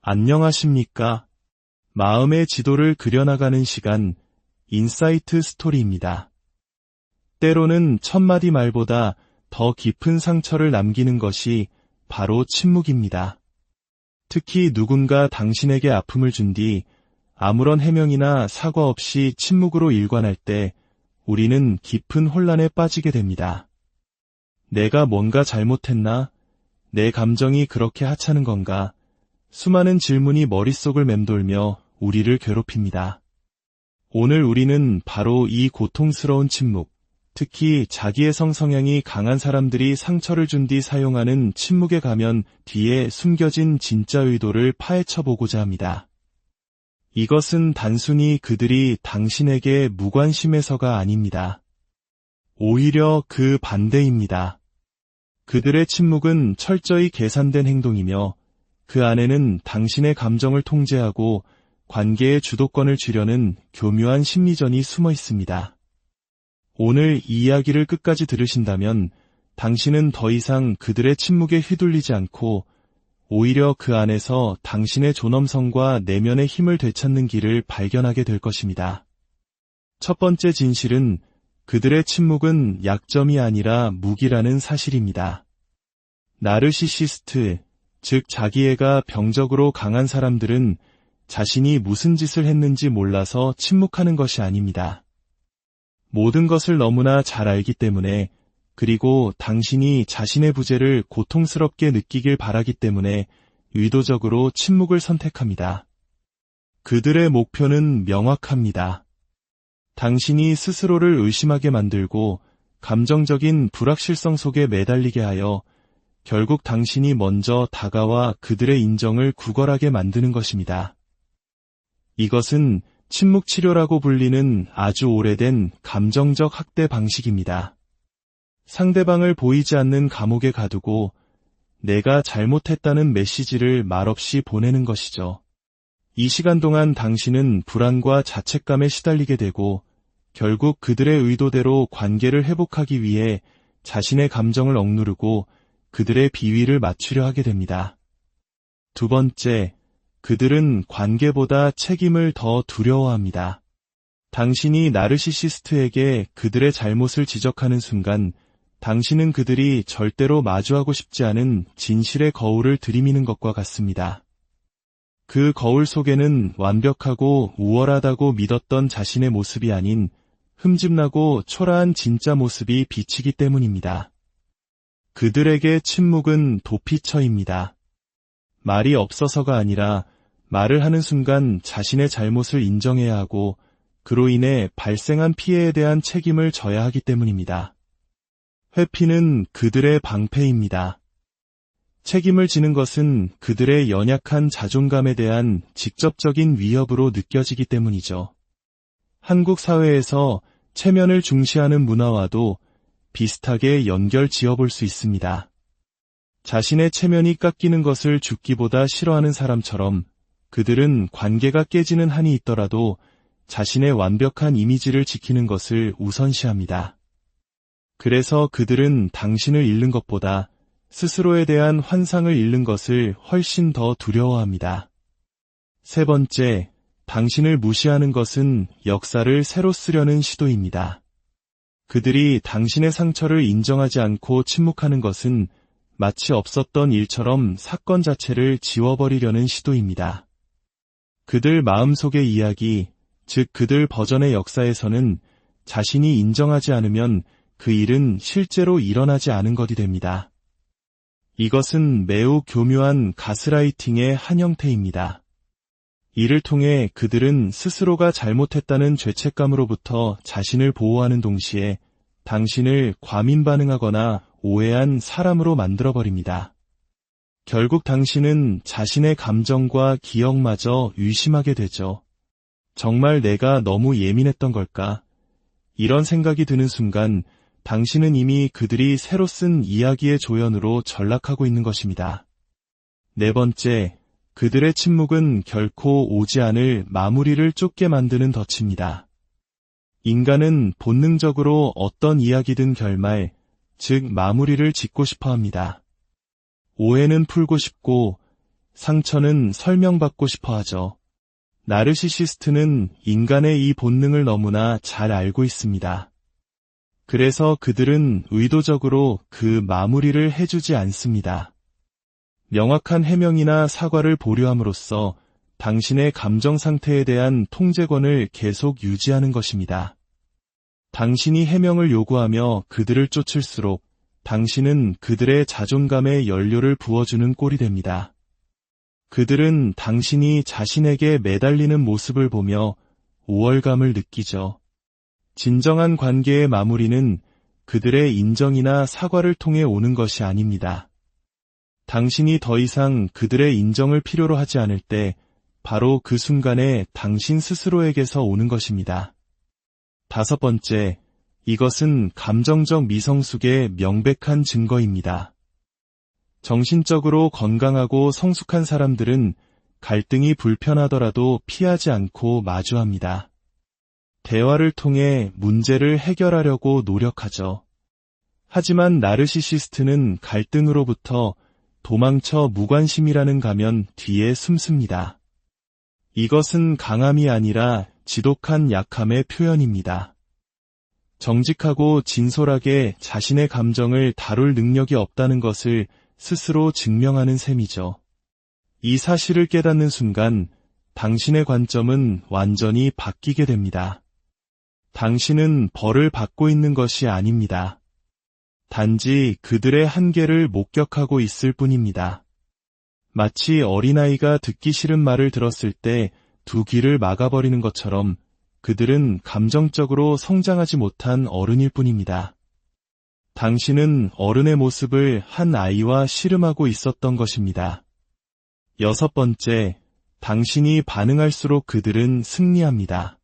안녕하십니까? 마음의 지도를 그려나가는 시간, 인사이트 스토리입니다. 때로는 첫마디 말보다 더 깊은 상처를 남기는 것이 바로 침묵입니다. 특히 누군가 당신에게 아픔을 준 뒤 아무런 해명이나 사과 없이 침묵으로 일관할 때 우리는 깊은 혼란에 빠지게 됩니다. 내가 뭔가 잘못했나? 내 감정이 그렇게 하찮은 건가? 수많은 질문이 머릿속을 맴돌며 우리를 괴롭힙니다. 오늘 우리는 바로 이 고통스러운 침묵, 특히 자기애성 성향이 강한 사람들이 상처를 준 뒤 사용하는 침묵의 가면 뒤에 숨겨진 진짜 의도를 파헤쳐보고자 합니다. 이것은 단순히 그들이 당신에게 무관심해서가 아닙니다. 오히려 그 반대입니다. 그들의 침묵은 철저히 계산된 행동이며 그 안에는 당신의 감정을 통제하고 관계의 주도권을 쥐려는 교묘한 심리전이 숨어 있습니다. 오늘 이 이야기를 끝까지 들으신다면 당신은 더 이상 그들의 침묵에 휘둘리지 않고 오히려 그 안에서 당신의 존엄성과 내면의 힘을 되찾는 길을 발견하게 될 것입니다. 첫 번째 진실은 그들의 침묵은 약점이 아니라 무기라는 사실입니다. 나르시시스트, 즉 자기애가 병적으로 강한 사람들은 자신이 무슨 짓을 했는지 몰라서 침묵하는 것이 아닙니다. 모든 것을 너무나 잘 알기 때문에, 그리고 당신이 자신의 부재를 고통스럽게 느끼길 바라기 때문에 의도적으로 침묵을 선택합니다. 그들의 목표는 명확합니다. 당신이 스스로를 의심하게 만들고 감정적인 불확실성 속에 매달리게 하여 결국 당신이 먼저 다가와 그들의 인정을 구걸하게 만드는 것입니다. 이것은 침묵 치료라고 불리는 아주 오래된 감정적 학대 방식입니다. 상대방을 보이지 않는 감옥에 가두고 내가 잘못했다는 메시지를 말없이 보내는 것이죠. 이 시간 동안 당신은 불안과 자책감에 시달리게 되고 결국 그들의 의도대로 관계를 회복하기 위해 자신의 감정을 억누르고 그들의 비위를 맞추려 하게 됩니다. 두 번째, 그들은 관계보다 책임을 더 두려워합니다. 당신이 나르시시스트에게 그들의 잘못을 지적하는 순간 당신은 그들이 절대로 마주하고 싶지 않은 진실의 거울을 들이미는 것과 같습니다. 그 거울 속에는 완벽하고 우월하다고 믿었던 자신의 모습이 아닌 흠집나고 초라한 진짜 모습이 비치기 때문입니다. 그들에게 침묵은 도피처입니다. 말이 없어서가 아니라 말을 하는 순간 자신의 잘못을 인정해야 하고 그로 인해 발생한 피해에 대한 책임을 져야 하기 때문입니다. 회피는 그들의 방패입니다. 책임을 지는 것은 그들의 연약한 자존감에 대한 직접적인 위협으로 느껴지기 때문이죠. 한국 사회에서 체면을 중시하는 문화와도 비슷하게 연결 지어볼 수 있습니다. 자신의 체면이 깎이는 것을 죽기보다 싫어하는 사람처럼 그들은 관계가 깨지는 한이 있더라도 자신의 완벽한 이미지를 지키는 것을 우선시합니다. 그래서 그들은 당신을 잃는 것보다 스스로에 대한 환상을 잃는 것을 훨씬 더 두려워합니다. 세 번째, 당신을 무시하는 것은 역사를 새로 쓰려는 시도입니다. 그들이 당신의 상처를 인정하지 않고 침묵하는 것은 마치 없었던 일처럼 사건 자체를 지워버리려는 시도입니다. 그들 마음속의 이야기, 즉 그들 버전의 역사에서는 자신이 인정하지 않으면 그 일은 실제로 일어나지 않은 것이 됩니다. 이것은 매우 교묘한 가스라이팅의 한 형태입니다. 이를 통해 그들은 스스로가 잘못했다는 죄책감으로부터 자신을 보호하는 동시에 당신을 과민 반응하거나 오해한 사람으로 만들어버립니다. 결국 당신은 자신의 감정과 기억마저 의심하게 되죠. 정말 내가 너무 예민했던 걸까? 이런 생각이 드는 순간 당신은 이미 그들이 새로 쓴 이야기의 조연으로 전락하고 있는 것입니다. 네 번째, 그들의 침묵은 결코 오지 않을 마무리를 쫓게 만드는 덫입니다. 인간은 본능적으로 어떤 이야기든 결말, 즉 마무리를 짓고 싶어 합니다. 오해는 풀고 싶고 상처는 설명받고 싶어 하죠. 나르시시스트는 인간의 이 본능을 너무나 잘 알고 있습니다. 그래서 그들은 의도적으로 그 마무리를 해주지 않습니다. 명확한 해명이나 사과를 보류함으로써 당신의 감정 상태에 대한 통제권을 계속 유지하는 것입니다. 당신이 해명을 요구하며 그들을 쫓을수록 당신은 그들의 자존감에 연료를 부어주는 꼴이 됩니다. 그들은 당신이 자신에게 매달리는 모습을 보며 우월감을 느끼죠. 진정한 관계의 마무리는 그들의 인정이나 사과를 통해 오는 것이 아닙니다. 당신이 더 이상 그들의 인정을 필요로 하지 않을 때 바로 그 순간에 당신 스스로에게서 오는 것입니다. 5번째, 이것은 감정적 미성숙의 명백한 증거입니다. 정신적으로 건강하고 성숙한 사람들은 갈등이 불편하더라도 피하지 않고 마주합니다. 대화를 통해 문제를 해결하려고 노력하죠. 하지만 나르시시스트는 갈등으로부터 도망쳐 무관심이라는 가면 뒤에 숨습니다. 이것은 강함이 아니라 지독한 약함의 표현입니다. 정직하고 진솔하게 자신의 감정을 다룰 능력이 없다는 것을 스스로 증명하는 셈이죠. 이 사실을 깨닫는 순간 당신의 관점은 완전히 바뀌게 됩니다. 당신은 벌을 받고 있는 것이 아닙니다. 단지 그들의 한계를 목격하고 있을 뿐입니다. 마치 어린아이가 듣기 싫은 말을 들었을 때 두 귀를 막아버리는 것처럼 그들은 감정적으로 성장하지 못한 어른일 뿐입니다. 당신은 어른의 모습을 한 아이와 씨름하고 있었던 것입니다. 6번째, 당신이 반응할수록 그들은 승리합니다.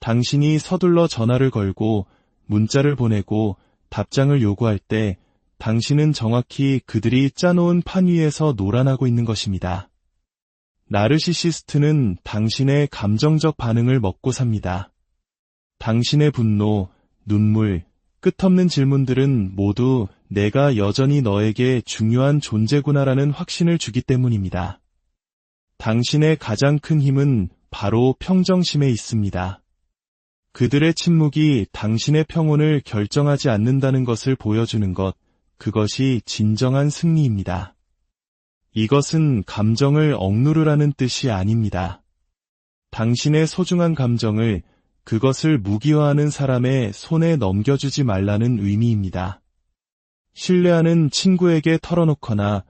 당신이 서둘러 전화를 걸고 문자를 보내고 답장을 요구할 때 당신은 정확히 그들이 짜놓은 판 위에서 놀아나고 있는 것입니다. 나르시시스트는 당신의 감정적 반응을 먹고 삽니다. 당신의 분노, 눈물, 끝없는 질문들은 모두 내가 여전히 너에게 중요한 존재구나라는 확신을 주기 때문입니다. 당신의 가장 큰 힘은 바로 평정심에 있습니다. 그들의 침묵이 당신의 평온을 결정하지 않는다는 것을 보여주는 것, 그것이 진정한 승리입니다. 이것은 감정을 억누르라는 뜻이 아닙니다. 당신의 소중한 감정을 그것을 무기화하는 사람의 손에 넘겨주지 말라는 의미입니다. 신뢰하는 친구에게 털어놓거나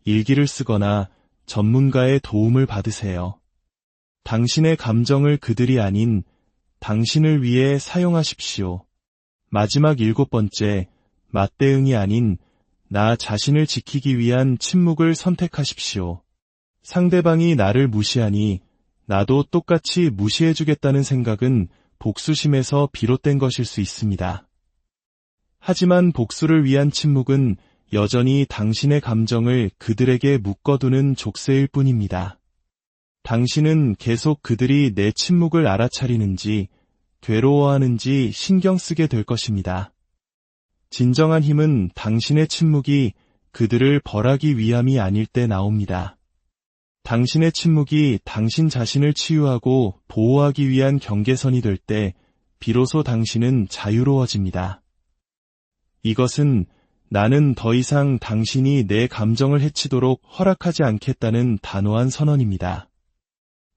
일기를 쓰거나 전문가의 도움을 받으세요. 당신의 감정을 그들이 아닌 당신을 위해 사용하십시오. 마지막 7번째, 맞대응이 아닌 나 자신을 지키기 위한 침묵을 선택하십시오. 상대방이 나를 무시하니 나도 똑같이 무시해주겠다는 생각은 복수심에서 비롯된 것일 수 있습니다. 하지만 복수를 위한 침묵은 여전히 당신의 감정을 그들에게 묶어두는 족쇄일 뿐입니다. 당신은 계속 그들이 내 침묵을 알아차리는지 괴로워하는지 신경 쓰게 될 것입니다. 진정한 힘은 당신의 침묵이 그들을 벌하기 위함이 아닐 때 나옵니다. 당신의 침묵이 당신 자신을 치유하고 보호하기 위한 경계선이 될 때 비로소 당신은 자유로워집니다. 이것은 나는 더 이상 당신이 내 감정을 해치도록 허락하지 않겠다는 단호한 선언입니다.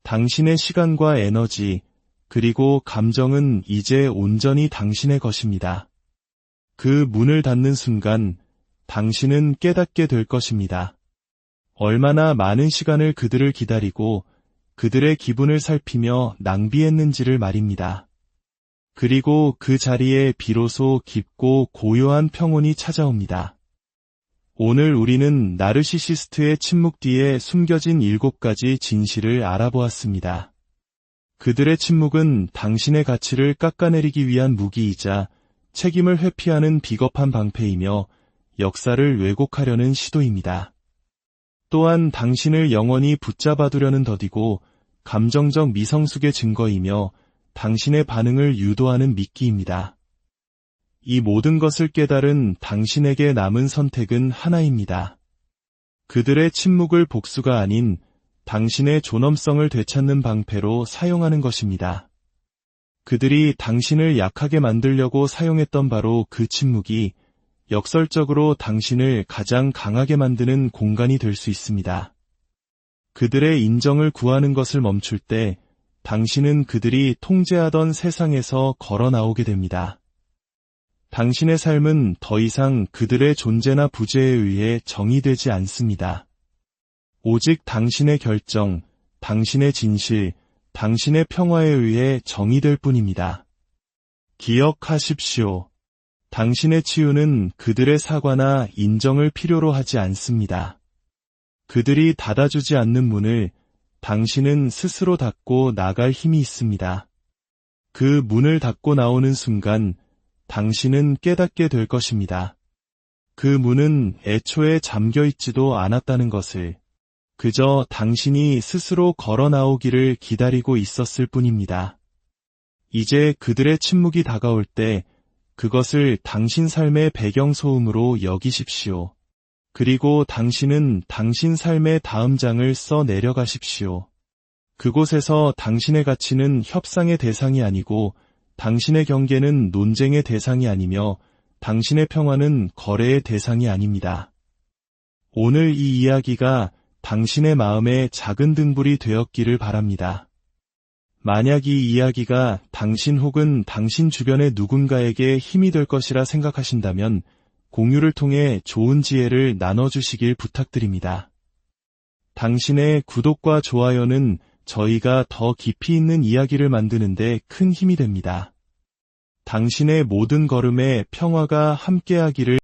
당신의 시간과 에너지, 그리고 감정은 이제 온전히 당신의 것입니다. 그 문을 닫는 순간 당신은 깨닫게 될 것입니다. 얼마나 많은 시간을 그들을 기다리고 그들의 기분을 살피며 낭비했는지를 말입니다. 그리고 그 자리에 비로소 깊고 고요한 평온이 찾아옵니다. 오늘 우리는 나르시시스트의 침묵 뒤에 숨겨진 7가지 진실을 알아보았습니다. 그들의 침묵은 당신의 가치를 깎아내리기 위한 무기이자 책임을 회피하는 비겁한 방패이며 역사를 왜곡하려는 시도입니다. 또한 당신을 영원히 붙잡아두려는 더디고 감정적 미성숙의 증거이며 당신의 반응을 유도하는 미끼입니다. 이 모든 것을 깨달은 당신에게 남은 선택은 하나입니다. 그들의 침묵을 복수가 아닌 당신의 존엄성을 되찾는 방패로 사용하는 것입니다. 그들이 당신을 약하게 만들려고 사용했던 바로 그 침묵이 역설적으로 당신을 가장 강하게 만드는 공간이 될 수 있습니다. 그들의 인정을 구하는 것을 멈출 때 당신은 그들이 통제하던 세상에서 걸어 나오게 됩니다. 당신의 삶은 더 이상 그들의 존재나 부재에 의해 정의되지 않습니다. 오직 당신의 결정, 당신의 진실, 당신의 평화에 의해 정의될 뿐입니다. 기억하십시오. 당신의 치유는 그들의 사과나 인정을 필요로 하지 않습니다. 그들이 닫아주지 않는 문을 당신은 스스로 닫고 나갈 힘이 있습니다. 그 문을 닫고 나오는 순간 당신은 깨닫게 될 것입니다. 그 문은 애초에 잠겨 있지도 않았다는 것을, 그저 당신이 스스로 걸어 나오기를 기다리고 있었을 뿐입니다. 이제 그들의 침묵이 다가올 때 그것을 당신 삶의 배경소음으로 여기십시오. 그리고 당신은 당신 삶의 다음 장을 써 내려가십시오. 그곳에서 당신의 가치는 협상의 대상이 아니고 당신의 경계는 논쟁의 대상이 아니며 당신의 평화는 거래의 대상이 아닙니다. 오늘 이 이야기가 당신의 마음에 작은 등불이 되었기를 바랍니다. 만약 이 이야기가 당신 혹은 당신 주변의 누군가에게 힘이 될 것이라 생각하신다면 공유를 통해 좋은 지혜를 나눠주시길 부탁드립니다. 당신의 구독과 좋아요는 저희가 더 깊이 있는 이야기를 만드는데 큰 힘이 됩니다. 당신의 모든 걸음에 평화가 함께하기를